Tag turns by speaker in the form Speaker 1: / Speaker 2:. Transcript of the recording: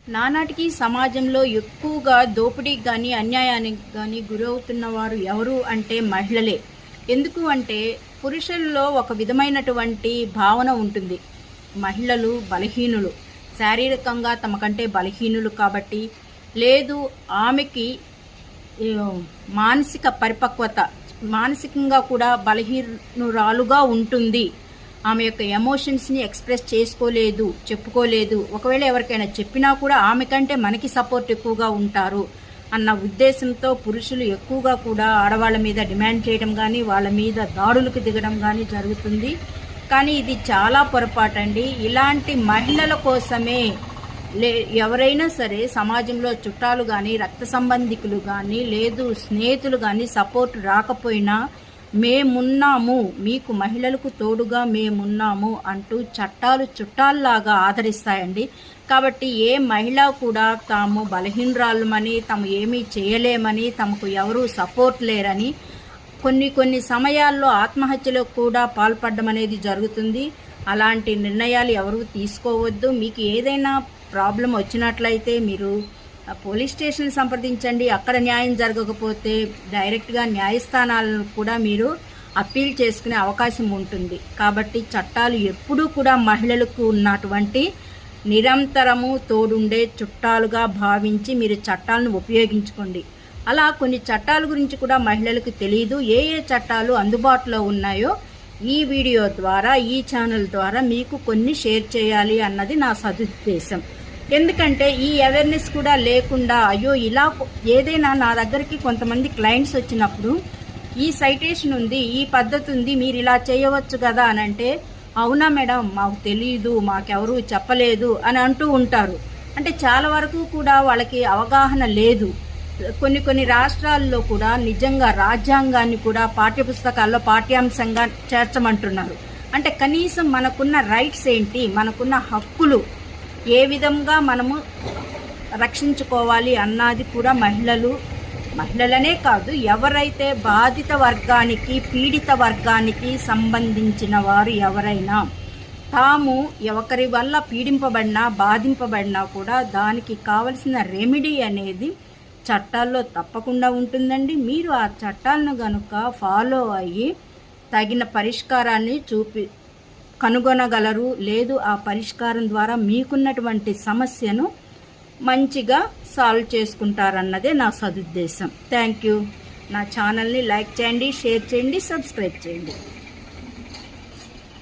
Speaker 1: నానాటికి సమాజంలో ఎక్కువగా దోపిడీకి కానీ అన్యాయానికి కానీ గురవుతున్న వారు ఎవరు అంటే మహిళలే. ఎందుకు అంటే పురుషుల్లో ఒక విధమైనటువంటి భావన ఉంటుంది. మహిళలు బలహీనులు, శారీరకంగా తమకంటే బలహీనులు కాబట్టి, లేదు ఆమెకి మానసిక పరిపక్వత, మానసికంగా కూడా బలహీనురాలుగా ఉంటుంది, ఆమె యొక్క ఎమోషన్స్ని ఎక్స్ప్రెస్ చేసుకోలేదు, చెప్పుకోలేదు, ఒకవేళ ఎవరికైనా చెప్పినా కూడా ఆమె కంటే మనకి సపోర్ట్ ఎక్కువగా ఉంటారు అన్న ఉద్దేశంతో పురుషులు ఎక్కువగా కూడా ఆడవాళ్ళ మీద డిమాండ్ చేయడం కానీ వాళ్ళ మీద దాడులకు దిగడం కానీ జరుగుతుంది. కానీ ఇది చాలా పొరపాటండి. ఇలాంటి మహిళల కోసమే ఎవరైనా సరే సమాజంలో చుట్టాలు కానీ, రక్త సంబంధికులు కానీ, లేదు స్నేహితులు కానీ సపోర్ట్ రాకపోయినా మేమున్నాము, మీకు మహిళలకు తోడుగా మేమున్నాము అంటూ చట్టాలు చుట్టాల్లాగా ఆదరిస్తాయండి. కాబట్టి ఏ మహిళ కూడా తాము బలహీనరాళ్ళమని, తాము ఏమీ చేయలేమని, తమకు ఎవరూ సపోర్ట్ లేరని కొన్ని సమయాల్లో ఆత్మహత్యలకు కూడా పాల్పడడం అనేది జరుగుతుంది. అలాంటి నిర్ణయాలు ఎవరూ తీసుకోవద్దు. మీకు ఏదైనా ప్రాబ్లం వచ్చినట్లయితే మీరు పోలీస్ స్టేషన్ సంప్రదించండి. అక్కడ న్యాయం జరగకపోతే డైరెక్ట్గా న్యాయస్థానాలను కూడా మీరు అప్పీల్ చేసుకునే అవకాశం ఉంటుంది. కాబట్టి చట్టాలు ఎప్పుడూ కూడా మహిళలకు ఉన్నటువంటి నిరంతరము తోడుండే చుట్టాలుగా భావించి మీరు చట్టాలను ఉపయోగించుకోండి. అలా కొన్ని చట్టాల గురించి కూడా మహిళలకు తెలియదు. ఏ చట్టాలు అందుబాటులో ఉన్నాయో ఈ వీడియో ద్వారా, ఈ ఛానల్ ద్వారా మీకు కొన్ని షేర్ చేయాలి అన్నది నా సదుద్దేశం. ఎందుకంటే ఈ అవేర్నెస్ కూడా లేకుండా అయ్యో ఇలా ఏదైనా నా దగ్గరికి కొంతమంది క్లయింట్స్ వచ్చినప్పుడు ఈ సైటేషన్ ఉంది, ఈ పద్ధతి ఉంది, మీరు ఇలా చేయవచ్చు కదా అని అంటే, అవునా మేడం మాకు తెలియదు, మాకెవరూ చెప్పలేదు అని అంటూ ఉంటారు. అంటే చాలా వరకు కూడా వాళ్ళకి అవగాహన లేదు. కొన్ని రాష్ట్రాల్లో కూడా నిజంగా రాజ్యాంగాన్ని కూడా పాఠ్యపుస్తకాల్లో పాఠ్యాంశంగా చేర్చమంటున్నారు. అంటే కనీసం మనకున్న రైట్స్ ఏంటి, మనకున్న హక్కులు ఏ విధంగా మనము రక్షించుకోవాలి అన్నది కూడా మహిళలనే కాదు, ఎవరైతే బాధిత వర్గానికి, పీడిత వర్గానికి సంబంధించిన వారు ఎవరైనా తాము ఒకరి వల్ల పీడింపబడినా, బాధింపబడినా కూడా దానికి కావలసిన రెమెడీ అనేది చట్టాల్లో తప్పకుండా ఉంటుందండి. మీరు ఆ చట్టాలను కనుక ఫాలో అయ్యి తగిన పరిష్కారాన్ని కనుగొనగలరు. లేదు ఆ పరిష్కారం ద్వారా మీకున్నటువంటి సమస్యను మంచిగా సాల్వ్ చేసుకుంటారన్నదే నా సదుద్దేశం. Thank you. నా ఛానల్ని లైక్ చేయండి, షేర్ చేయండి, సబ్స్క్రైబ్ చేయండి.